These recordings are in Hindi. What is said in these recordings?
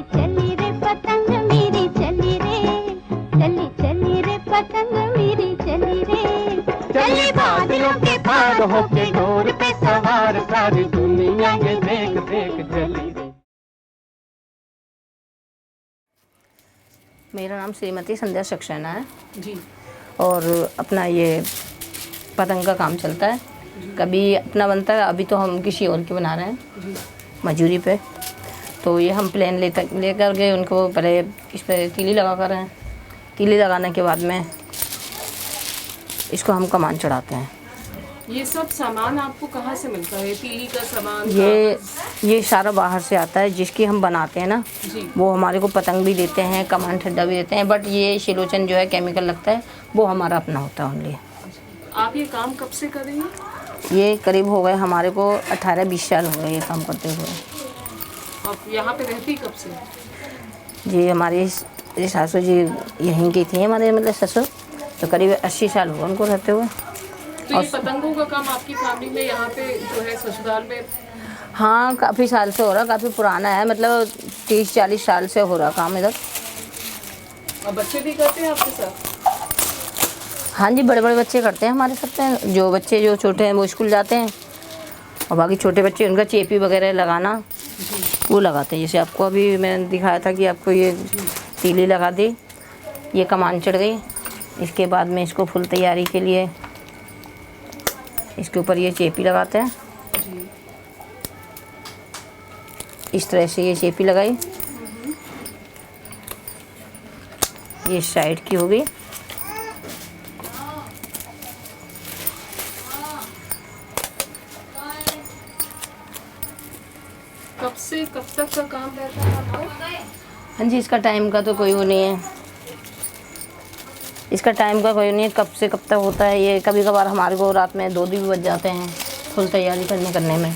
चली रे पतंग मेरी चली रे, चली चली रे पतंग मेरी चली रे, चली बादलों के पार होके डोर पे सवार, सारी दुनिया ये देख देख चली रे। मेरा नाम श्रीमती संध्या सक्सेना है जी। और अपना ये पतंग का काम चलता है, कभी अपना बनता है, अभी तो हम किसी और की बना रहे हैं मजूरी पे। तो ये हम प्लेन लेकर के उनको पहले इस पर तीली लगा कर हैं, तीली लगाने के बाद में इसको हम कमान चढ़ाते हैं। ये सब सामान आपको कहाँ से मिलता है, तीली का सामान? ये सारा बाहर से आता है, जिसकी हम बनाते हैं ना जी। वो हमारे को पतंग भी देते हैं, कमान ठड्डा भी देते हैं, बट ये शिलोचन जो है केमिकल लगता है वो हमारा अपना होता है ओनली। आप ये काम कब से कर रही हैं? ये करीब हो गए हमारे को 18-20 साल हो गए ये काम करते हुए। आप यहाँ पे रहती कब से? जी हमारी सासू जी यहीं की थी, हमारे मतलब ससुर, तो करीब 80 साल हुआ उनको रहते हुए। तो ये पतंगों का काम आपकी फैमिली में यहाँ पे जो है ससुराल में? हाँ काफ़ी साल से हो रहा, काफ़ी पुराना है, मतलब 30-40 साल से हो रहा काम इधर। और बच्चे भी करते हैं आपके साथ? हाँ जी, बड़े बड़े बच्चे करते हैं हमारे साथ, जो बच्चे जो छोटे हैं वो स्कूल जाते हैं, और बाकी छोटे बच्चे उनका चेपी वगैरह लगाना वो लगाते हैं। जैसे आपको अभी मैंने दिखाया था कि आपको ये तीली लगा दी, ये कमान चढ़ गई, इसके बाद में इसको फुल तैयारी के लिए इसके ऊपर ये चेपी लगाते हैं। इस तरह से ये चेपी लगाई, ये साइड की हो गई। कब से कब तक का काम रहता है आपका? हाँ जी, इसका टाइम का तो कोई वो नहीं है, इसका टाइम का कोई नहीं है, कब से कब तक होता है ये। कभी कभार हमारे को रात में 2 भी बज जाते हैं फुल तैयारी करने में,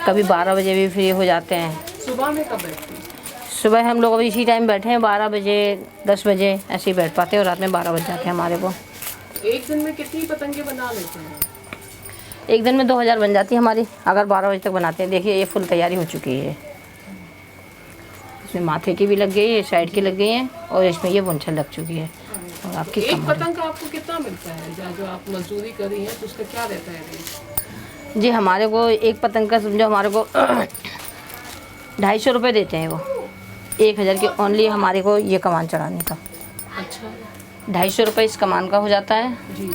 कभी 12 बजे भी फ्री हो जाते हैं। सुबह में कब बैठती हैं? सुबह हम लोग अभी इसी टाइम बैठे हैं, 12 बजे 10 बजे ऐसे ही बैठ पाते हैं, और रात में 12 बज जाते हैं हमारे को। एक दिन में कितनी पतंगे बना लेते हैं? एक दिन में 2000 बन जाती है हमारी, अगर 12 बजे तक बनाते हैं। देखिए ये फुल तैयारी हो चुकी है, इसमें माथे की भी लग गई है, साइड की लग गई है, और इसमें ये बुनछल लग चुकी है। और आपकी एक पतंग का आपको कितना मिलता है? जो आप मजदूरी कर रही हैं तो उसका क्या रहता है रेट? जी हमारे को एक पतंग का समझो हमारे को 250 रुपये देते हैं वो, 1000 की ओनली हमारे को ये कमान चढ़ाने का। अच्छा। 250 रुपये इस कमान का हो जाता है जी।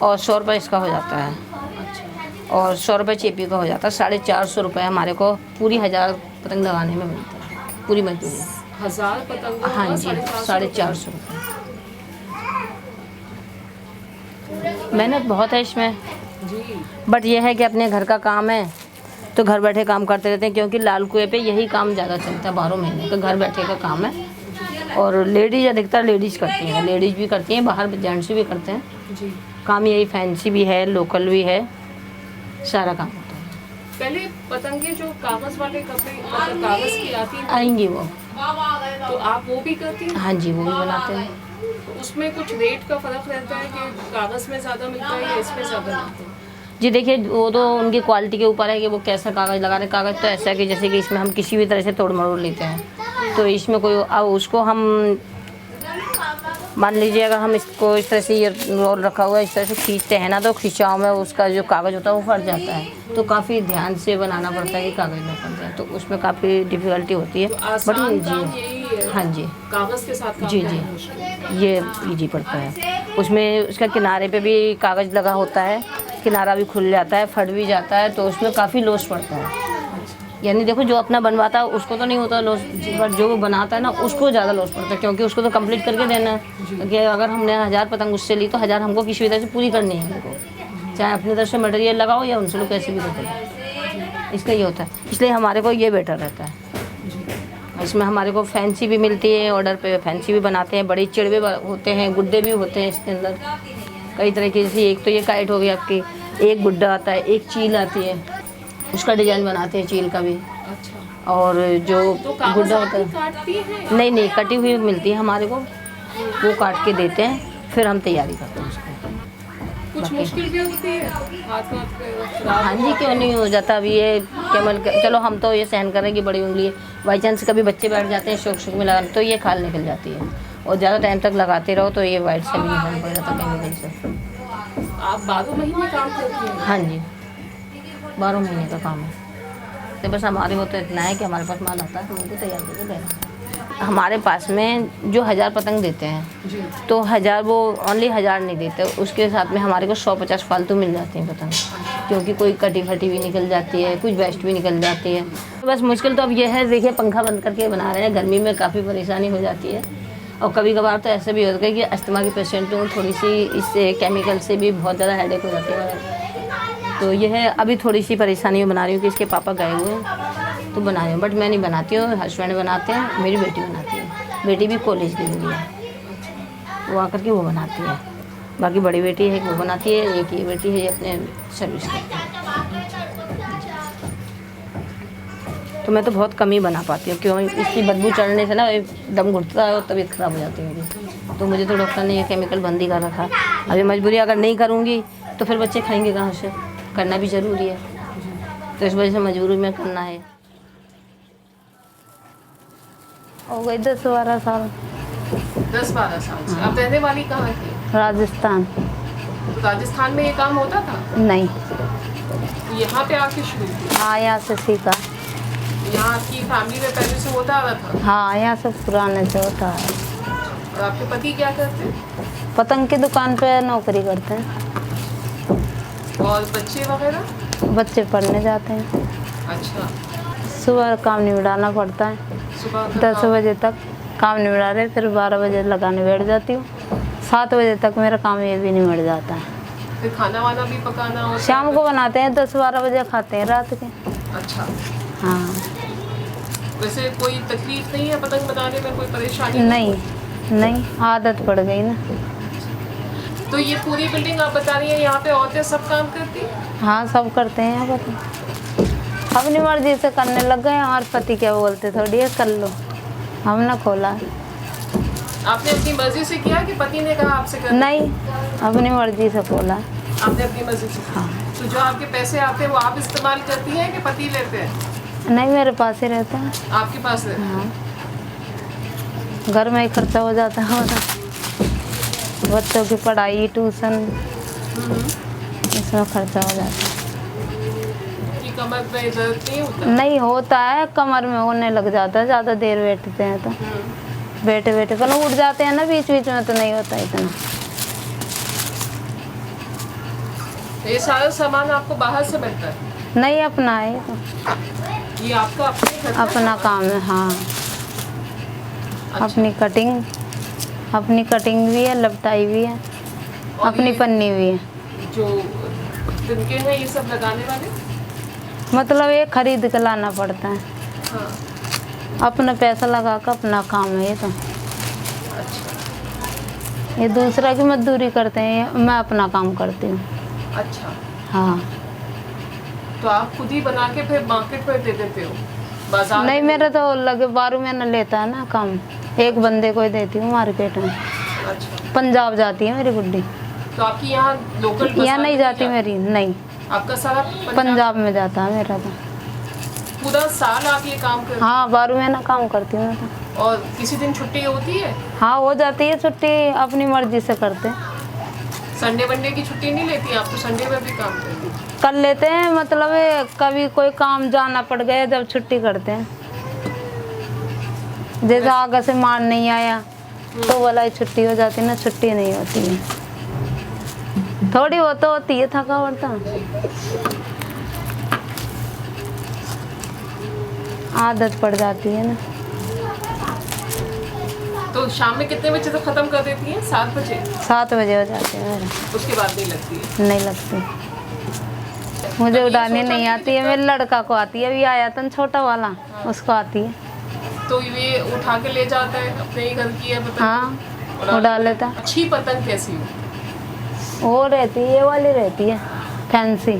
और 100 रुपये इसका हो जाता है, अच्छा। और 100 रुपये चेपी का हो जाता है। 450 रुपये हमारे को पूरी 1000 पतंग लगाने में मिलता है, पूरी मजदूरी। 1000 पतंग? हाँ जी, 450 रुपये। मेहनत बहुत है इसमें, जी। बट यह है कि अपने घर का काम है तो घर बैठे काम करते रहते हैं, क्योंकि लाल कुएं पे यही काम ज़्यादा चलता है, 12 महीने का घर बैठे का काम है। और लेडीज़ अधिकतर लेडीज़ करती हैं, लेडीज़ भी करती हैं, बाहर जेंट्स भी करते हैं। जी। काम यही फैंसी भी है, लोकल भी है, सारा काम होता है। पहले पतंगे जो कागज वाले कपड़े मतलब कागज की आती हैं आएंगी वो, तो आप वो भी करती हैं? हाँ जी वो भी बनाते हैं। तो उसमें कुछ रेट का फर्क रहता है कि कागज में ज़्यादा मिलता है या इसमें ज़्यादा मिलता है? जी देखिए वो तो उनकी क्वालिटी के ऊपर है कि वो कैसा कागज़ लगा रहे हैं। कागज़ तो ऐसा है कि जैसे कि इसमें हम किसी भी तरह से तोड़ मरोड़ लेते हैं, तो इसमें कोई अब उसको हम मान लीजिए अगर हम इसको इस तरह से ये रोल रखा हुआ है इस तरह से खींचते हैं ना, तो खिंचाव में उसका जो कागज़ होता है वो फट जाता है, तो काफ़ी ध्यान से बनाना पड़ता है कि कागज़ ना फट जाए, तो उसमें काफ़ी डिफ़िकल्टी होती है। तो आसान काम जी यही है, हाँ जी कागज के साथ काम जी करना जी मुश्किल। ये इजी पड़ता है। उसमें उसका किनारे पे भी कागज़ लगा होता है, किनारा भी खुल जाता है, फट भी जाता है, तो उसमें काफ़ी लॉस पड़ता है। यानी देखो जो अपना बनवाता है उसको तो नहीं होता लॉस, बट जो बनाता है ना उसको ज़्यादा लॉस पड़ता है, क्योंकि उसको तो कंप्लीट करके देना है। क्योंकि अगर हमने 1000 पतंग उससे ली तो 1000 हमको किसी भी तरह से पूरी करनी है हमको, चाहे अपनी तरफ से मटेरियल लगाओ या उनसे लोग कैसे भी करते, इसका ये होता है। इसलिए हमारे को ये बेटर रहता है। इसमें हमारे को फैंसी भी मिलती है, ऑर्डर पे फैंसी भी बनाते हैं, बड़े चिड़वे होते हैं, गुड्डे भी होते हैं इसके अंदर कई तरह की। जैसे एक तो ये काइट हो गई आपकी, एक गुड्डा आता है, एक चील आती है, उसका डिज़ाइन बनाते हैं चील का भी। अच्छा। और जो तो गुड्डा होता है काटती है? नहीं कटी हुई मिलती है हमारे को, वो काट के देते हैं, फिर हम तैयारी करते हैं उसको। कुछ मुश्किल भी होती है हाथ पे खराब? हाँ जी, क्यों नहीं हो जाता। अभी ये चलो हम तो ये सहन करें कि बड़ी उंगली है, बाई चांस कभी बच्चे बैठ जाते हैं शौक शौक में लगाने, तो ये खाल निकल जाती है, और ज़्यादा टाइम तक लगाते रहो तो ये वाइट से भी निकल पड़ जाता केमिकल से। आप 12 महीने काम करती हैं? हाँ जी, 12 महीने का काम है। तो बस हमारे वो तो इतना है कि हमारे पास माल आता है तो उनको तैयार करके देना। हमारे पास में जो 1000 पतंग देते हैं जी। तो 1000 वो ओनली 1000 नहीं देते, उसके साथ में हमारे को 150 फालतू मिल जाती हैं पतंग, क्योंकि कोई कटी फटी भी निकल जाती है, कुछ वेस्ट भी निकल जाती है। बस मुश्किल तो अब यह है, देखिए पंखा बंद करके बना रहे हैं, गर्मी में काफ़ी परेशानी हो जाती है, और कभी कभार तो ऐसे भी होता है कि अस्थमा की पेशेंट हूँ, थोड़ी सी इससे केमिकल से भी बहुत ज़्यादा हेडेक हो जाती है। तो यह है अभी थोड़ी सी परेशानी बना रही हूँ कि इसके पापा गए हुए हैं तो बना रही हूँ, बट मैं नहीं बनाती हूँ, हस्बैंड बनाते हैं, मेरी बेटी बनाती है। बेटी भी कॉलेज गई हुई है, वो आकर के वो बनाती है। बाकी बड़ी बेटी है वो बनाती है, एक ये बेटी है अपने सर्विस करती है। तो मैं तो बहुत कम ही बना पाती हूँ, क्यों इसकी बदबू चढ़ने से ना दम घुटता है और तबीयत ख़राब हो जाती है मेरी। तो मुझे तो डॉक्टर ने ये केमिकल बंद ही कर रखा। अभी मजबूरी, अगर नहीं करूँगी तो फिर बच्चे खाएंगे कहाँ से, करना भी ज़रूरी है, तो इस वजह से मजबूरी में करना है। हो गई 10-12 साल। 10-12 साल से। आप रहने वाली कहाँ की? राजस्थान। तो राजस्थान में ये काम होता था? नहीं। तो यहाँ पे आके शुरू किया? हाँ, यहाँ से सीखा। यहाँ की फैमिली में पहले से होता आ रहा था? हाँ, यहाँ से पुराने से होता है। और आपके पति क्या करते हैं? पतंग की दुकान पे नौकरी करते हैं। और बच्चे वगैरह? बच्चे पढ़ने जाते हैं। अच्छा। सुबह काम निपटाना पड़ता है, सुबह का 10 काम? बजे तक काम निपटा रहे, फिर 12 बजे लगाने बैठ जाती हूँ। 7 बजे तक मेरा काम ये भी निपट जाता है। फिर खाना वाना भी पकाना होता है? शाम को बनाते हैं, 10-12 बजे खाते हैं रात के। अच्छा। हाँ। वैसे कोई तकलीफ नहीं है पतंग बनाने में, कोई परेशानी? नहीं, आदत पड़ गई ना। तो ये पूरी बिल्डिंग आप बता रही हैं यहाँ पे औरतें सब काम करती हैं? हाँ, सब करते हैं यहाँ पर। अपनी मर्जी से करने लग गए, हमारे पति क्या बोलते थोड़ी है कर लो, हमने खोला। आपने अपनी मर्जी से किया कि पति ने कहा आपसे करना? नहीं, अपनी मर्जी से खोला। आपने अपनी मर्जी से? हाँ। तो जो आपके पैसे आते हैं वो आप इस्तेमाल करती हैं कि पति लेते हैं? नहीं, मेरे पास ही रहता है। आपके पास रहते हैं? हाँ, घर में ही खर्चा हो जाता है हमारा, बच्चों की पढ़ाई, ट्यूशन, इसमें खर्चा हो जाता है। कि कमर में दर्द नहीं होता? नहीं होता है, कमर में होने लग जाता है, ज़्यादा देर बैठते हैं तो। बैठे बैठे पर उठ जाते हैं ना बीच बीच में, तो नहीं होता इतना। ये सारा सामान आपको बाहर से मिलता है? नहीं, अपना है तो। ये आपका अपने घर का? अपना काम है। हाँ। अच्छा। अपनी कटिंग भी है, लपटाई भी है, और अपनी ये पन्नी भी है। जो तिनके हैं ये सब लगाने वाले? मतलब ये खरीद के लाना पड़ता है, हाँ। अपना पैसा लगा कर अपना काम है ये तो। अच्छा। ये दूसरा की मजदूरी करते हैं, मैं अपना काम करती हूँ। अच्छा। हाँ। तो आप खुद ही बना के फिर मार्केट पर दे देते हो, बाजार? नहीं, मेरा तो लगे 12 महीना लेता है ना काम, एक बंदे को ही देती हूँ मार्केट में। अच्छा। पंजाब जाती है मेरी गुड्डी। तो आपकी यहाँ लोकल यहाँ नहीं जाती मेरी, नहीं, आपका सारा पंजाब में जाता है मेरा तो। पूरा साल आप ये काम करते? हाँ, 12 महीना काम करती हूँ मैं तो। और किसी दिन छुट्टी होती है? हाँ, हो जाती है छुट्टी, अपनी मर्जी से करते हैं। संडे वनडे की छुट्टी नहीं लेती आप तो? संडे में भी काम करती? कर लेते हैं, मतलब कभी कोई काम जाना पड़ गया जब छुट्टी करते हैं। जैसे आगे से माल नहीं आया तो वाला छुट्टी हो जाती है ना, छुट्टी नहीं होती है। थोड़ी वो तो होती है थकावट तो, आदत पड़ जाती है ना। तो शाम में कितने बजे तक खत्म कर देती हैं? 7 बजे? 7 बजे हो जाते हैं मेरे। उसके बाद नहीं लगती है? नहीं लगती, मुझे उड़ाने नहीं आती है, मेरे लड़का को आती है, अभी आया था ना छोटा वाला, उसको आती है। तो ये उठा के ले जाता है, अपने ही घर की है पतंग? हाँ, उड़ा लेता। अच्छी पतंग कैसी हो? वो रहती है, ये वाली रहती है फैंसी।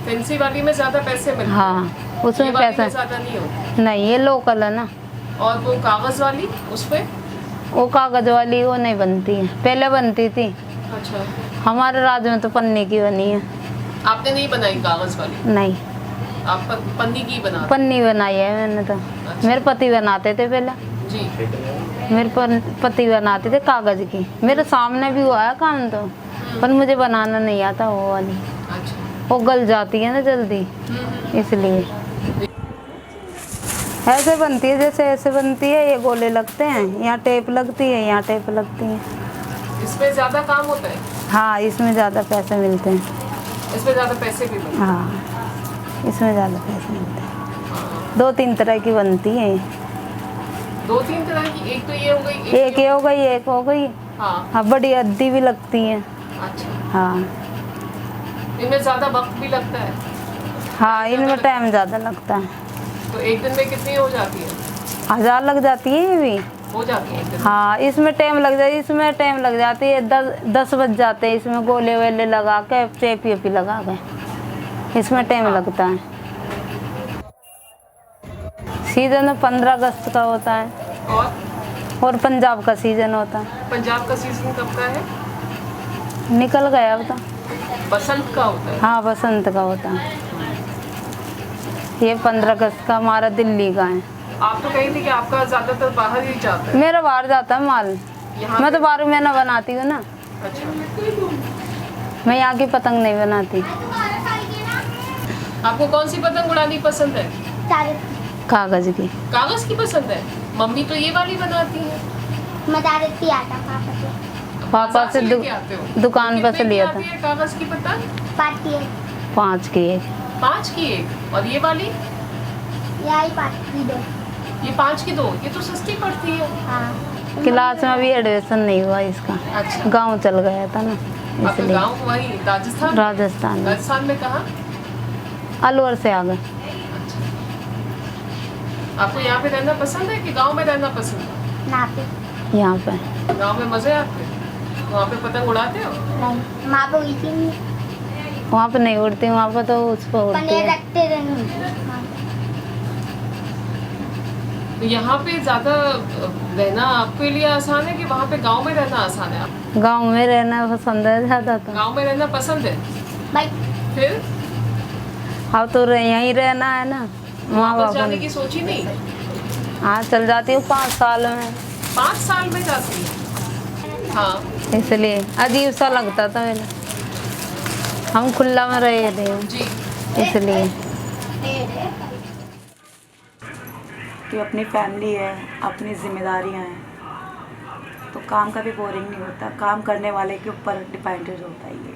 फैंसी वाली में ज्यादा पैसे मिलते हैं? हाँ, उसमें ये वाली पैसा में ज्यादा नहीं होता? नहीं, ये लोकल है ना। और वो कागज वाली उस पे? वो कागज वाली वो नहीं बनती है, पहले बनती थी। अच्छा। हमारे राज्य में तो पन्नी की बनी है। आपने नहीं बनाई कागज वाली? नहीं, आप पन्नी की बना? पन्नी बनाई है मैंने तो। अच्छा। मेरे पति बनाते थे पहले। जी। मेरे पति बनाते थे कागज की। मेरे सामने भी हुआ है काम तो, पर मुझे बनाना नहीं आता वो वाली। अच्छा। वो गल जाती है ना जल्दी, इसलिए। ऐसे बनती है, जैसे ऐसे बनती है, ये गोले लगते हैं, यहाँ टेप लगती है, यहाँ टेप लगती है। इसमें ज्यादा काम होता है? हाँ, इसमें ज़्यादा पैसे मिलते हैं। इसमें ज्यादा पैसे भी मिलते हैं? हाँ, इसमें ज़्यादा पैसे मिलते हैं। 2-3 तरह की बनती है। 2-3 तरह की? एक तो ये हो गई, एक ये हो गई, एक हो गई। हाँ। हाँ, बड़ी अद्दी भी लगती है। अच्छा। हाँ इनमें ज्यादा वक्त भी लगता है? हाँ, इनमें टाइम ज़्यादा लगता है। तो एक दिन में कितनी हो जाती है? 1000 लग जाती है ये भी। हो जाती है एक दिन? हाँ, इसमें टाइम लग जाती है, इसमें टाइम लग जाती है। 10 बज जाते हैं इसमें, गोले वेले लगा के, टेपी वेपी लगा के, इसमें टाइम लगता है। सीजन 15 अगस्त का होता है, और पंजाब का सीजन होता है। पंजाब का सीजन कब का है? निकल गया अब तो। बसंत का होता है? हाँ, बसंत का होता है। ये 15 अगस्त का हमारा दिल्ली का है। आप तो कही थी कि आपका ज्यादातर बाहर ही जाता है? मेरा बाहर जाता है माल। यहाँ मैं तो 12 महीना बनाती हूँ ना। अच्छा। मैं यहाँ की पतंग नहीं बनाती। आपको कौन सी पतंग उड़ानी पसंद है? कागज की। कागज की पसंद है? मम्मी तो ये वाली बनाती है। पापा बाजार से लेके आते हो? दुकान पर से कितने की लिया था। आती है कागज की पतंग? 5 की एक। 5 की एक? और ये वाली? ये 5 की 2? ये तो सस्ती पड़ती है। क्लास में अभी एडमिशन नहीं हुआ इसका। अच्छा। गांव चल गया था ना, आपका इसलिए। गाँव वही राजस्थान? राजस्थान में। राजस्थान में कहाँ? अलवर से आ गए। अच्छा। आपको यहाँ पे रहना पसंद है कि गांव में रहना पसंद है? यहाँ पे गांव में मजे आते हैं? वहाँ पे पतंग उड़ाते हो? वहाँ पे नहीं उड़ती, वहाँ पे तो उस पर उड़ती है। तो यहाँ पे ज्यादा रहना आपके लिए आसान है कि वहाँ पे गांव में रहना आसान है? गांव में रहना पसंद है ज़्यादा तो। गांव में रहना पसंद है? फिर अब तो यहीं रहना है ना, वहाँ वापस बाप जाने की सोची नहीं? हाँ, चल जाती हूँ 5 साल में। 5 साल में जाती है? हाँ। इसलिए अजीब सा लगता था पहले, हम खुला में रहे थे जी। इसलिए। कि अपनी फैमिली है, अपनी जिम्मेदारियां हैं, तो काम का भी बोरिंग नहीं होता। काम करने वाले के ऊपर डिपेंडेड होता है ये।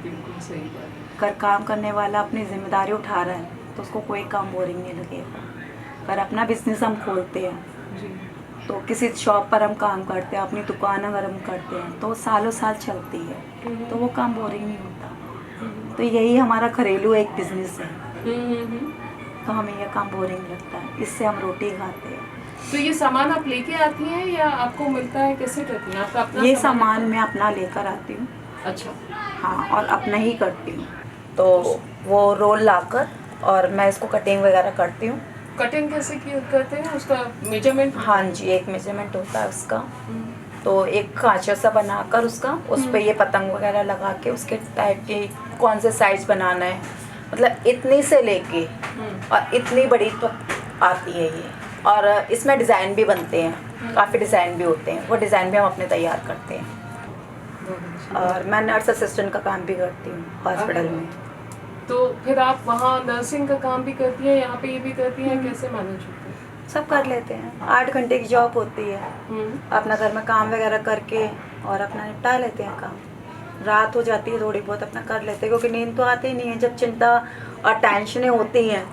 बिल्कुल सही बात। अगर काम करने वाला अपनी जिम्मेदारी उठा रहा है तो उसको कोई काम बोरिंग नहीं लगेगा। अगर अपना बिजनेस हम खोलते हैं, जी। तो किसी शॉप पर हम काम करते हैं, अपनी दुकान अगर हम करते हैं तो सालों साल चलती है, तो वो काम बोरिंग नहीं होता। तो यही हमारा घरेलू एक बिजनेस है, तो हमें यह काम बोरिंग लगता है, इससे हम रोटी खाते हैं। तो ये सामान आप लेके आती हैं या आपको मिलता है, कैसे करती हैं? आपका अपना ये सामान मैं अपना लेकर आती हूँ। अच्छा। हाँ, और अपना ही करती हूँ। तो वो रोल लाकर और मैं इसको कटिंग वगैरह करती हूँ। कटिंग कैसे करते हैं? उसका मेजरमेंट? हाँ जी, एक मेजरमेंट होता है उसका। तो एक खांचा सा बनाकर उसका, उस पर ये पतंग वगैरह लगा के उसके टाइप की कौन से साइज बनाना है, मतलब इतनी से लेके और इतनी बड़ी तो आती है ये। और इसमें डिज़ाइन भी बनते हैं, काफ़ी डिज़ाइन भी होते हैं, वो डिज़ाइन भी हम अपने तैयार करते हैं। और मैं नर्स असिस्टेंट का काम भी करती हूँ हॉस्पिटल में। तो फिर आप वहाँ नर्सिंग का काम भी करती हैं, यहाँ पे ये भी करती हैं, कैसे मैनेज होता है? सब कर लेते हैं। 8 घंटे की जॉब होती है, अपना घर में काम वगैरह करके और अपना निपटा लेते हैं काम। रात हो जाती है थोड़ी बहुत अपना कर लेते हैं, क्योंकि नींद तो आती ही नहीं है। जब चिंता और टेंशनें होती हैं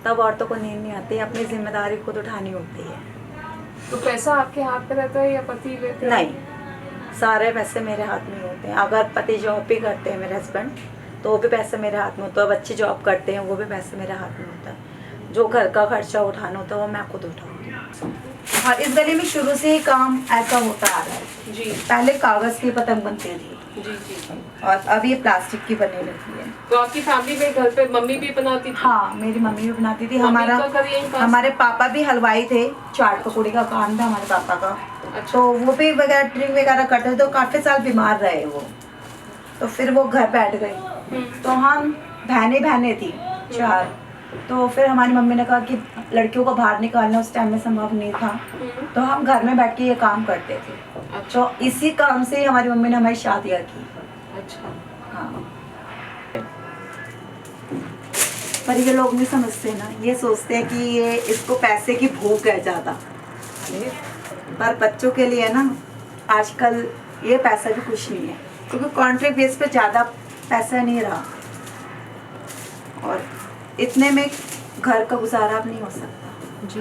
तब औरतों को नींद नहीं आती, अपनी जिम्मेदारी खुद उठानी होती है। तो पैसा आपके हाथ पे रहता है या पति लेते हैं? नहीं, सारे पैसे मेरे हाथ में होते हैं। अगर पति जॉब भी करते हैं मेरे हस्बैंड, तो वो भी पैसे मेरे हाथ में होता है। बच्चे जॉब करते हैं, वो भी पैसे मेरे हाथ में होता है। जो घर का खर्चा उठाना होता है वो मैं खुद उठाऊंगी। और इस गली में शुरू से ही काम ऐसा होता आ रहा है जी। पहले कागज़ की पतंग बनती थी, जी जी। और अब ये प्लास्टिक की बनने लगी है। तो आपकी फैमिली में घर पे मम्मी भी बनाती थी? हाँ, मेरी मम्मी भी बनाती थी। मम्मी का घर यहीं पास? हमारे पापा भी हलवाई थे, चाट पकौड़ी का काम था हमारे पापा का। अच्छा। तो वो भी वगैरह ड्रिंक वगैरह करते थे, तो काफ़ी साल बीमार रहे वो। तो फिर वो घर बैठ गई। तो हम बहनें थी 4, तो फिर हमारी मम्मी ने कहा कि लड़कियों को बाहर निकालना उस टाइम में संभव नहीं था, तो हम घर में बैठ के ये काम करते थे। तो इसी काम से ही हमारी मम्मी ने हमारी शादियाँ की। अच्छा। हाँ, पर ये लोग नहीं समझते ना, ये सोचते हैं कि ये इसको पैसे की भूख है ज़्यादा। पर बच्चों के लिए ना आजकल ये पैसा भी कुछ नहीं है, क्योंकि कॉन्ट्रैक्ट बेस पे ज़्यादा पैसा नहीं रहा और इतने में घर का गुजारा अब नहीं हो सकता। जी।